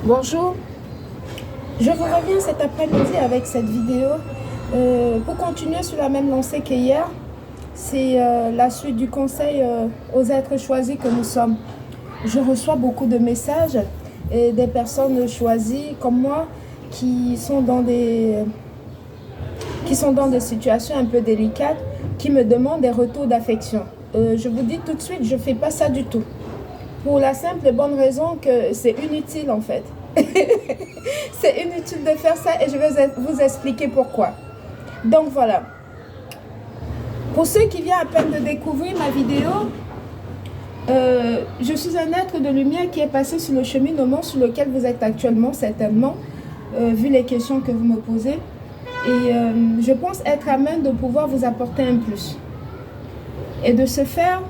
Bonjour, je vous reviens cet après-midi avec cette vidéo pour continuer sur la même lancée qu'hier. C'est la suite du conseil aux êtres choisis que nous sommes. Je reçois beaucoup de messages et des personnes choisies comme moi qui sont dans des situations un peu délicates, qui me demandent des retours d'affection. Je vous dis tout de suite, je ne fais pas ça du tout. Pour la simple et bonne raison que c'est inutile en fait. C'est inutile de faire ça et je vais vous expliquer pourquoi. Donc voilà. Pour ceux qui viennent à peine de découvrir ma vidéo, je suis un être de lumière qui est passé sur le cheminement sur lequel vous êtes actuellement certainement, vu les questions que vous me posez. Et je pense être à même de pouvoir vous apporter un plus. Et de ce faire,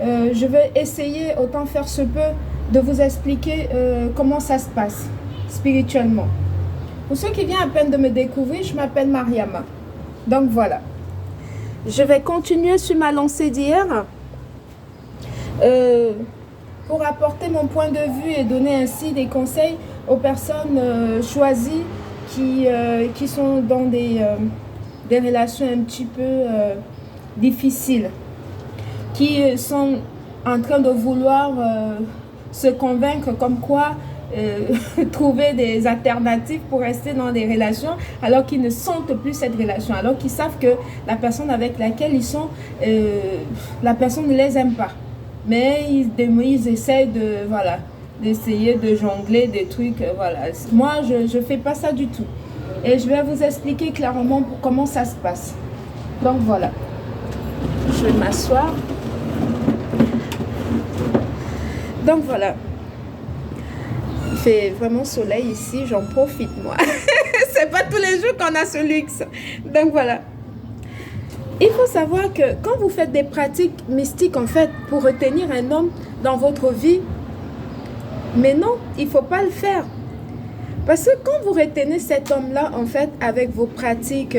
je vais essayer, autant faire se peut, de vous expliquer comment ça se passe spirituellement. Pour ceux qui viennent à peine de me découvrir, je m'appelle Mariama. Donc voilà. Je vais continuer sur ma lancée d'hier pour apporter mon point de vue et donner ainsi des conseils aux personnes choisies qui sont dans des relations un petit peu difficiles, qui sont en train de vouloir se convaincre comme quoi trouver des alternatives pour rester dans des relations alors qu'ils ne sentent plus cette relation, alors qu'ils savent que la personne avec laquelle ils sont, la personne ne les aime pas. Mais ils essayent de, voilà, d'essayer de jongler des trucs. Voilà. Moi, je ne fais pas ça du tout. Et je vais vous expliquer clairement comment ça se passe. Donc voilà. Je vais m'asseoir. Donc voilà. Il fait vraiment soleil ici, j'en profite moi. C'est pas tous les jours qu'on a ce luxe. Donc voilà. Il faut savoir que quand vous faites des pratiques mystiques en fait pour retenir un homme dans votre vie, mais non, il ne faut pas le faire. Parce que quand vous retenez cet homme-là en fait avec vos pratiques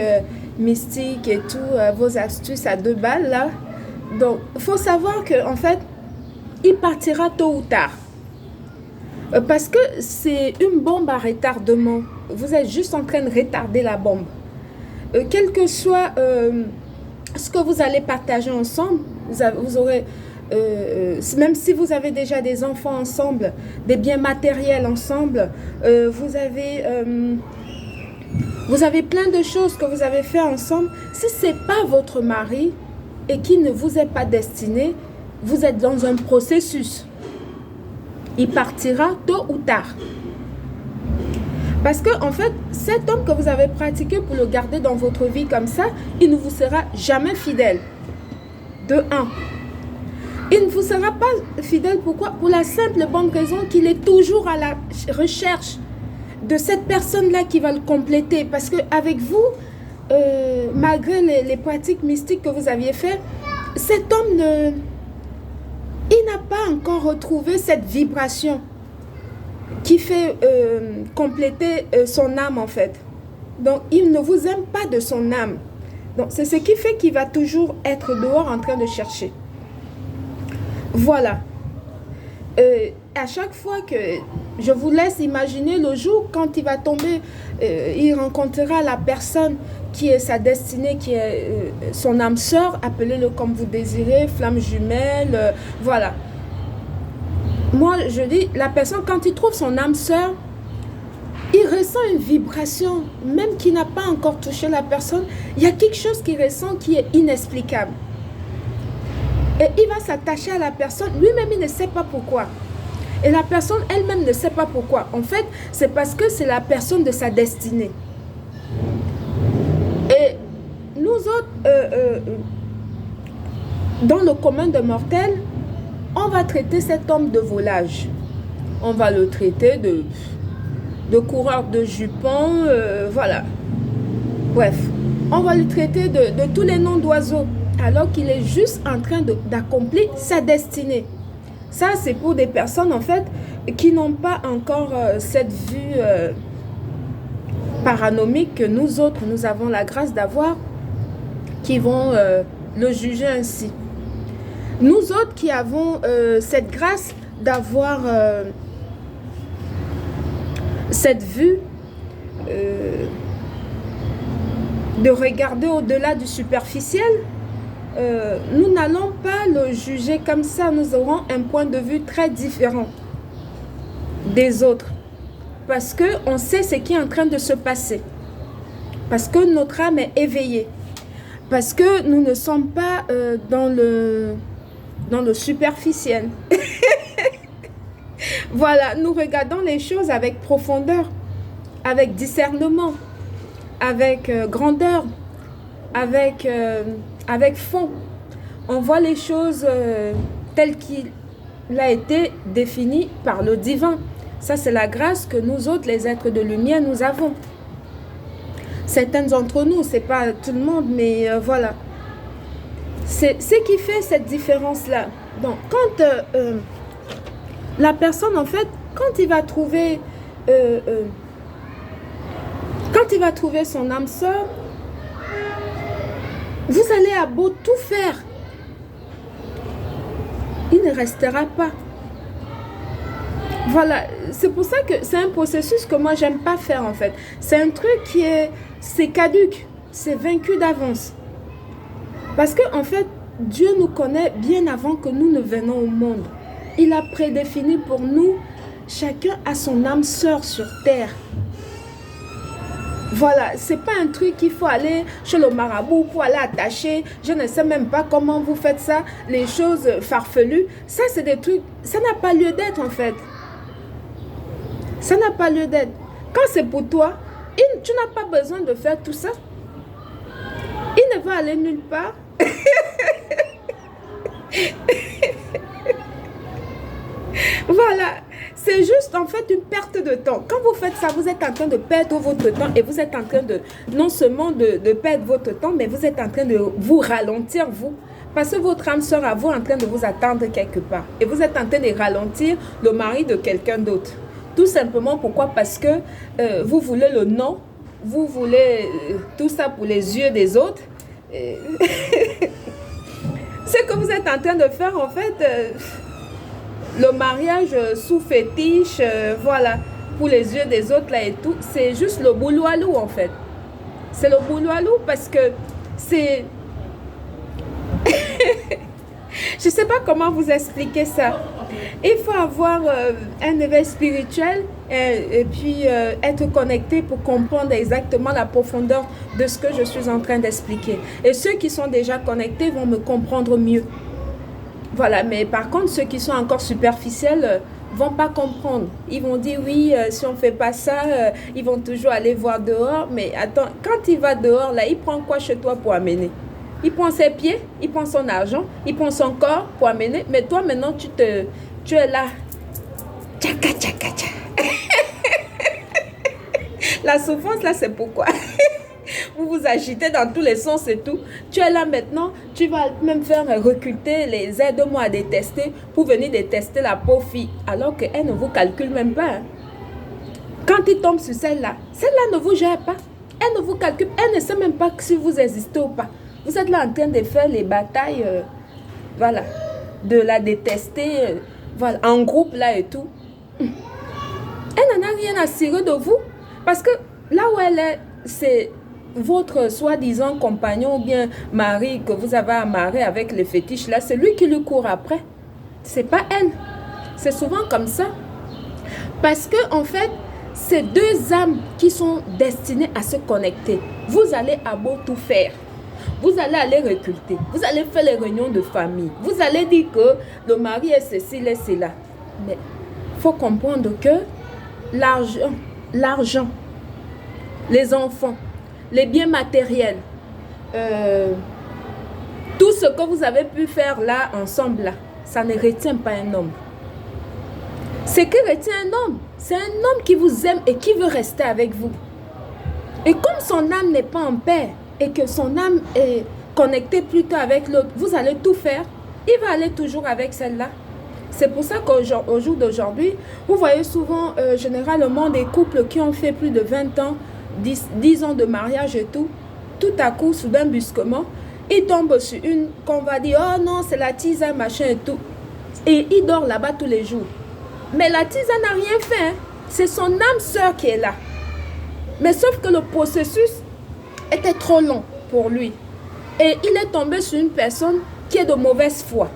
mystiques et tout, vos astuces à 2 balles là, donc il faut savoir que en fait, il partira tôt ou tard. Parce que c'est une bombe à retardement. Vous êtes juste en train de retarder la bombe. Quel que soit ce que vous allez partager ensemble, vous aurez, même si vous avez déjà des enfants ensemble, des biens matériels ensemble, vous avez plein de choses que vous avez fait ensemble. Si ce n'est pas votre mari et qui ne vous est pas destiné, vous êtes dans un processus. Il partira tôt ou tard. Parce que, en fait, cet homme que vous avez pratiqué pour le garder dans votre vie comme ça, il ne vous sera jamais fidèle. De 1. Il ne vous sera pas fidèle. Pourquoi? Pour la simple et bonne raison qu'il est toujours à la recherche de cette personne-là qui va le compléter. Parce qu'avec vous, malgré les pratiques mystiques que vous aviez faites, cet homme il n'a pas encore retrouvé cette vibration qui fait compléter son âme en fait. Donc il ne vous aime pas de son âme. Donc c'est ce qui fait qu'il va toujours être dehors en train de chercher. Voilà. À chaque fois que je vous laisse imaginer le jour quand il va tomber, il rencontrera la personne qui est sa destinée, qui est son âme sœur, appelez-le comme vous désirez, flamme jumelle, voilà. Moi, je dis, la personne, quand il trouve son âme sœur, il ressent une vibration, même qui n'a pas encore touché la personne, il y a quelque chose qu'il ressent qui est inexplicable. Et il va s'attacher à la personne, lui-même il ne sait pas pourquoi. Et la personne elle-même ne sait pas pourquoi. En fait, c'est parce que c'est la personne de sa destinée. Et nous autres, dans le commun des mortels, on va traiter cet homme de volage. On va le traiter de coureur de jupons, voilà. Bref, on va le traiter de tous les noms d'oiseaux, alors qu'il est juste en train d'accomplir sa destinée. Ça, c'est pour des personnes, en fait, qui n'ont pas encore cette vue paranomique que nous autres, nous avons la grâce d'avoir, qui vont le juger ainsi. Nous autres qui avons cette grâce d'avoir cette vue de regarder au-delà du superficiel, nous n'allons pas le juger comme ça. Nous aurons un point de vue très différent des autres. Parce qu'on sait ce qui est en train de se passer. Parce que notre âme est éveillée. Parce que nous ne sommes pas dans le superficiel. Voilà, nous regardons les choses avec profondeur, avec discernement, avec grandeur, avec fond. On voit les choses telles qu'il a été défini par le divin. Ça, c'est la grâce que nous autres, les êtres de lumière, nous avons. Certains d'entre nous, c'est pas tout le monde, mais voilà. C'est ce qui fait cette différence-là. Donc, quand la personne, en fait, quand il va trouver son âme sœur, vous allez à beau tout faire, il ne restera pas. Voilà, c'est pour ça que c'est un processus que moi j'aime pas faire en fait. C'est un truc c'est caduque, c'est vaincu d'avance. Parce que en fait, Dieu nous connaît bien avant que nous ne venons au monde. Il a prédéfini pour nous, chacun a son âme sœur sur terre. Voilà, c'est pas un truc qu'il faut aller chez le marabout pour aller attacher. Je ne sais même pas comment vous faites ça, les choses farfelues. Ça, c'est des trucs, ça n'a pas lieu d'être en fait. Ça n'a pas lieu d'être. Quand c'est pour toi, tu n'as pas besoin de faire tout ça. Il ne va aller nulle part. Voilà, c'est juste en fait une perte de temps. Quand vous faites ça, vous êtes en train de perdre votre temps et vous êtes en train de, non seulement de perdre votre temps, mais vous êtes en train de vous ralentir, vous. Parce que votre âme sœur à vous en train de vous attendre quelque part. Et vous êtes en train de ralentir le mari de quelqu'un d'autre. Tout simplement, pourquoi? Parce que vous voulez le nom, vous voulez tout ça pour les yeux des autres. Ce que vous êtes en train de faire, en fait, le mariage sous fétiche, voilà, pour les yeux des autres là et tout, c'est juste le bouloualou en fait. C'est le bouloualou parce que c'est... Je ne sais pas comment vous expliquer ça. Il faut avoir un éveil spirituel et puis être connecté pour comprendre exactement la profondeur de ce que je suis en train d'expliquer. Et ceux qui sont déjà connectés vont me comprendre mieux. Voilà, mais par contre, ceux qui sont encore superficiels vont pas comprendre. Ils vont dire oui, si on fait pas ça, ils vont toujours aller voir dehors. Mais attends, quand il va dehors, là, il prend quoi chez toi pour amener? Il prend ses pieds, il prend son argent, il prend son corps pour amener. Mais toi, maintenant, tu es là. Tchaka, tchaka, tchaka. La souffrance, là, c'est pourquoi. Vous vous agitez dans tous les sens et tout. Tu es là maintenant, tu vas même faire recruter les aide-moi à détester pour venir détester la pauvre fille. Alors qu'elle ne vous calcule même pas. Hein. Quand il tombe sur celle-là ne vous gère pas. Elle ne vous calcule, elle ne sait même pas si vous existez ou pas. Vous êtes là en train de faire les batailles, voilà, de la détester, voilà, en groupe là et tout. Elle n'en a rien à cirer de vous. Parce que là où elle est, c'est votre soi-disant compagnon ou bien mari que vous avez amarré avec les fétiches là, c'est lui qui lui court après. C'est pas elle. C'est souvent comme ça. Parce que en fait, c'est deux âmes qui sont destinées à se connecter. Vous allez à beau tout faire. Vous allez aller recruter. Vous allez faire les réunions de famille. Vous allez dire que le mari est ceci, est cela. Mais il faut comprendre que l'argent, les enfants, les biens matériels, tout ce que vous avez pu faire là, ensemble, là, ça ne retient pas un homme. Ce qui retient un homme, c'est un homme qui vous aime et qui veut rester avec vous. Et comme son âme n'est pas en paix et que son âme est connectée plutôt avec l'autre, vous allez tout faire, il va aller toujours avec celle-là. C'est pour ça qu'au jour d'aujourd'hui, vous voyez souvent, généralement, des couples qui ont fait plus de 20 ans, 10 ans de mariage et tout à coup, soudain, brusquement, ils tombent sur une qu'on va dire, oh non, c'est la tisane, machin et tout. Et il dort là-bas tous les jours. Mais la tisane n'a rien fait. Hein. C'est son âme sœur qui est là. Mais sauf que le processus était trop long pour lui. Et il est tombé sur une personne qui est de mauvaise foi.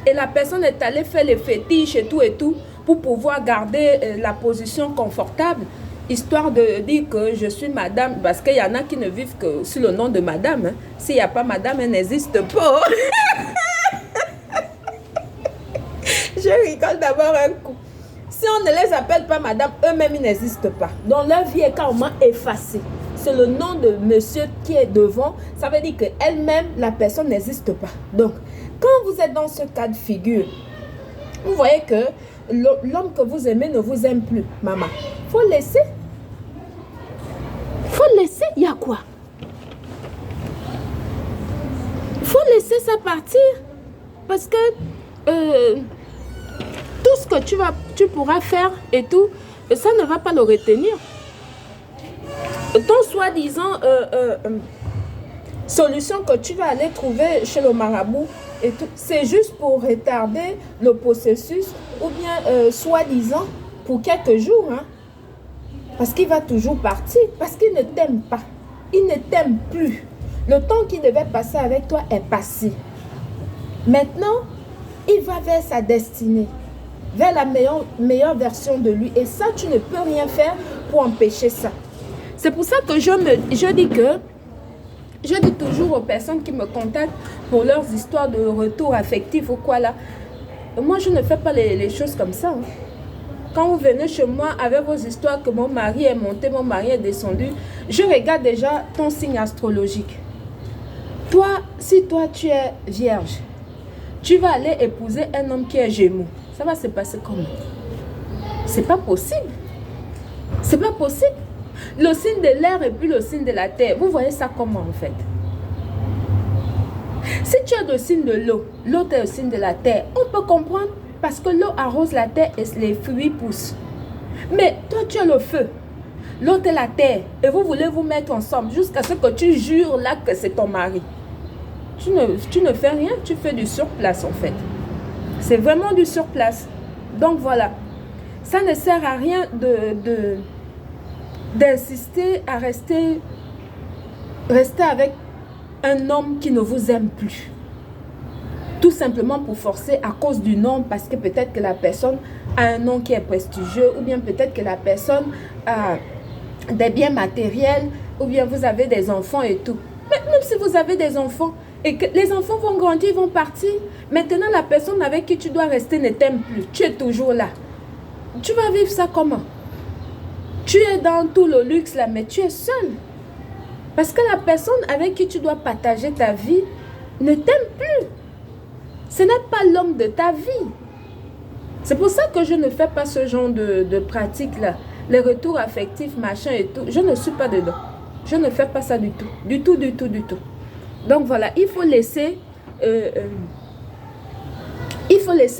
Et la personne est allée faire les fétiches et tout pour pouvoir garder la position confortable, histoire de dire que je suis madame, parce qu'il y en a qui ne vivent que sous le nom de madame. Hein. S'il n'y a pas madame, elle n'existe pas. Je rigole d'abord un coup. Si on ne les appelle pas madame, eux-mêmes, ils n'existent pas. Donc leur vie est carrément effacée. C'est le nom de monsieur qui est devant. Ça veut dire qu'elle-même, la personne n'existe pas. Donc, quand vous êtes dans ce cas de figure, vous voyez que l'homme que vous aimez ne vous aime plus, maman. Faut laisser. Faut laisser. Il y a quoi? Faut laisser ça partir. Parce que tout ce que tu pourras faire et tout, ça ne va pas le retenir. Ton soi-disant solution que tu vas aller trouver chez le marabout, et tout, c'est juste pour retarder le processus ou bien soi-disant pour quelques jours. Hein, parce qu'il va toujours partir, parce qu'il ne t'aime pas. Il ne t'aime plus. Le temps qu'il devait passer avec toi est passé. Maintenant, il va vers sa destinée, vers la meilleure version de lui. Et ça, tu ne peux rien faire pour empêcher ça. C'est pour ça que je dis toujours aux personnes qui me contactent pour leurs histoires de retour affectif ou quoi là. Moi, je ne fais pas les choses comme ça. Hein. Quand vous venez chez moi avec vos histoires que mon mari est monté, mon mari est descendu, je regarde déjà ton signe astrologique. Toi, si toi tu es vierge, tu vas aller épouser un homme qui est Gémeaux. Ça va se passer comment? C'est pas possible. C'est pas possible. Le signe de l'air et puis le signe de la terre. Vous voyez ça comment en fait? Si tu as le signe de l'eau, l'autre est le signe de la terre, on peut comprendre parce que l'eau arrose la terre et les fruits poussent. Mais toi tu as le feu, l'autre est la terre et vous voulez vous mettre ensemble jusqu'à ce que tu jures là que c'est ton mari. Tu ne fais rien, tu fais du surplace en fait. C'est vraiment du surplace. Donc voilà, ça ne sert à rien d'insister à rester avec un homme qui ne vous aime plus. Tout simplement pour forcer à cause du nom, parce que peut-être que la personne a un nom qui est prestigieux, ou bien peut-être que la personne a des biens matériels, ou bien vous avez des enfants et tout. Mais même si vous avez des enfants, et que les enfants vont grandir, vont partir, maintenant la personne avec qui tu dois rester ne t'aime plus. Tu es toujours là. Tu vas vivre ça comment? Tu es dans tout le luxe là, mais tu es seul. Parce que la personne avec qui tu dois partager ta vie ne t'aime plus. Ce n'est pas l'homme de ta vie. C'est pour ça que je ne fais pas ce genre de pratique là. Les retours affectifs, machin et tout. Je ne suis pas dedans. Je ne fais pas ça du tout. Du tout, du tout, du tout. Donc voilà, il faut laisser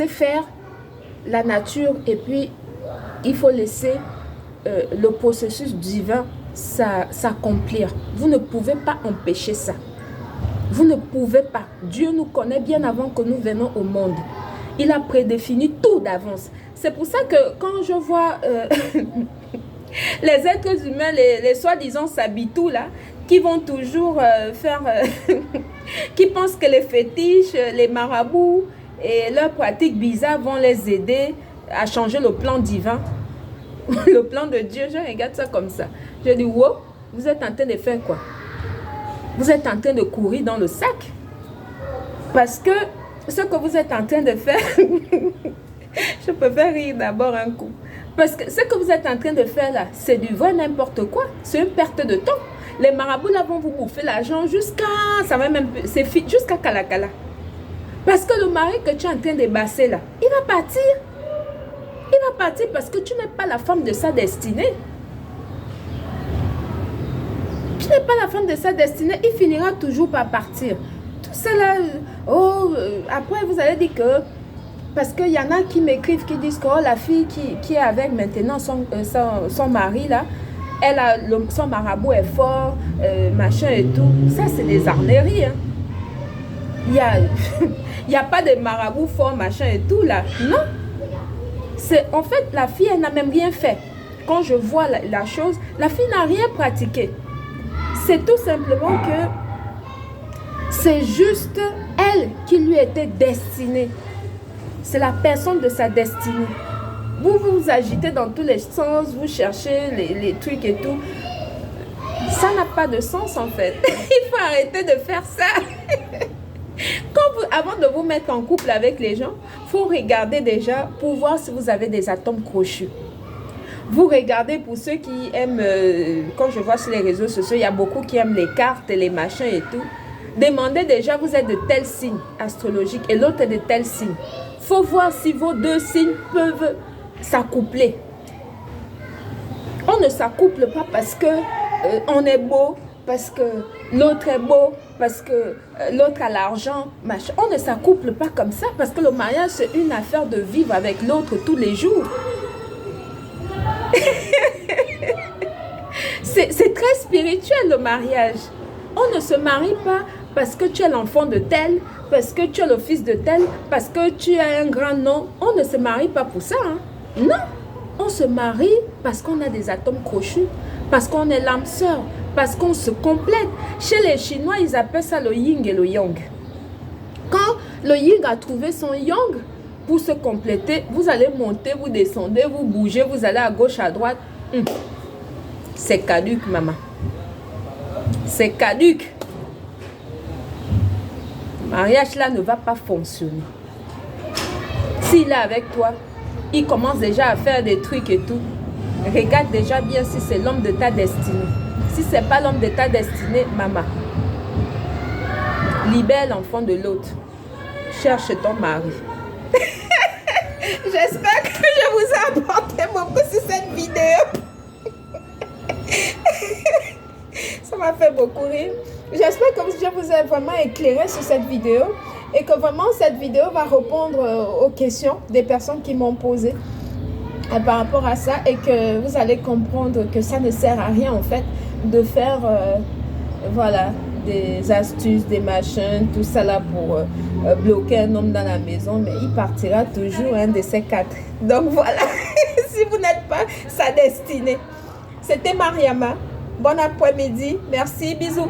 faire la nature et puis il faut laisser le processus divin s'accomplir. Vous ne pouvez pas empêcher ça. Vous ne pouvez pas. Dieu nous connaît bien avant que nous venons au monde. Il a prédéfini tout d'avance. C'est pour ça que quand je vois les êtres humains, les soi-disant sabitous là, qui vont toujours qui pensent que les fétiches, les marabouts et leurs pratiques bizarres vont les aider à changer le plan divin, le plan de Dieu. Je regarde ça comme ça. Je dis, wow, vous êtes en train de faire quoi? Vous êtes en train de courir dans le sac. Parce que ce que vous êtes en train de faire, je préfère rire d'abord un coup. Parce que ce que vous êtes en train de faire là, c'est du vrai n'importe quoi. C'est une perte de temps. Les marabouts là vont vous bouffer l'argent jusqu'à, ça va même, c'est jusqu'à Kalakala. Parce que le mari que tu es en train de basser là, il va partir. Il va partir parce que tu n'es pas la femme de sa destinée. Tu n'es pas la femme de sa destinée, il finira toujours par partir. Tout ça là, après vous allez dire que, parce qu'il y en a qui m'écrivent, qui disent que oh, la fille qui est avec maintenant son mari là, elle a son marabout est fort, machin et tout. Ça c'est des arneries. Hein. Il y a pas de marabout fort, machin et tout là. Non. En fait, la fille, elle n'a même rien fait. quand je vois la chose, la fille n'a rien pratiqué. C'est tout simplement que c'est juste elle qui lui était destinée. C'est la personne de sa destinée. Vous vous agitez dans tous les sens, vous cherchez les trucs et tout. Ça n'a pas de sens en fait. Il faut arrêter de faire ça. Avant de vous mettre en couple avec les gens, il faut regarder déjà pour voir si vous avez des atomes crochus. Vous regardez pour ceux qui aiment, quand je vois sur les réseaux sociaux, il y a beaucoup qui aiment les cartes et les machins et tout. Demandez déjà, vous êtes de tel signe astrologique et l'autre est de tel signe. Il faut voir si vos deux signes peuvent s'accoupler. On ne s'accouple pas parce que on est beau, parce que l'autre est beau, parce que l'autre a l'argent, machin. On ne s'accouple pas comme ça parce que le mariage, c'est une affaire de vivre avec l'autre tous les jours. C'est très spirituel le mariage. On ne se marie pas parce que tu es l'enfant de tel, parce que tu es le fils de tel, parce que tu as un grand nom. On ne se marie pas pour ça. Hein? Non, on se marie parce qu'on a des atomes crochus, parce qu'on est l'âme sœur, parce qu'on se complète. Chez les Chinois, ils appellent ça le yin et le yang. Quand le yin a trouvé son yang, pour se compléter, vous allez monter, vous descendez, vous bougez, vous allez à gauche, à droite. C'est caduc, maman. C'est caduc. Le mariage là ne va pas fonctionner. S'il est avec toi, il commence déjà à faire des trucs et tout. Regarde déjà bien si c'est l'homme de ta destinée. Si ce n'est pas l'homme de ta destinée, maman, libère l'enfant de l'autre. Cherche ton mari. J'espère que je vous ai apporté beaucoup sur cette vidéo. Ça m'a fait beaucoup rire. J'espère que je vous ai vraiment éclairé sur cette vidéo et que vraiment cette vidéo va répondre aux questions des personnes qui m'ont posées par rapport à ça et que vous allez comprendre que ça ne sert à rien en fait de faire voilà, des astuces, des machins, tout ça là pour bloquer un homme dans la maison, mais il partira toujours un de ces quatre. Donc voilà, si vous n'êtes pas sa destinée. C'était Mariama. Bon après-midi. Merci. Bisous.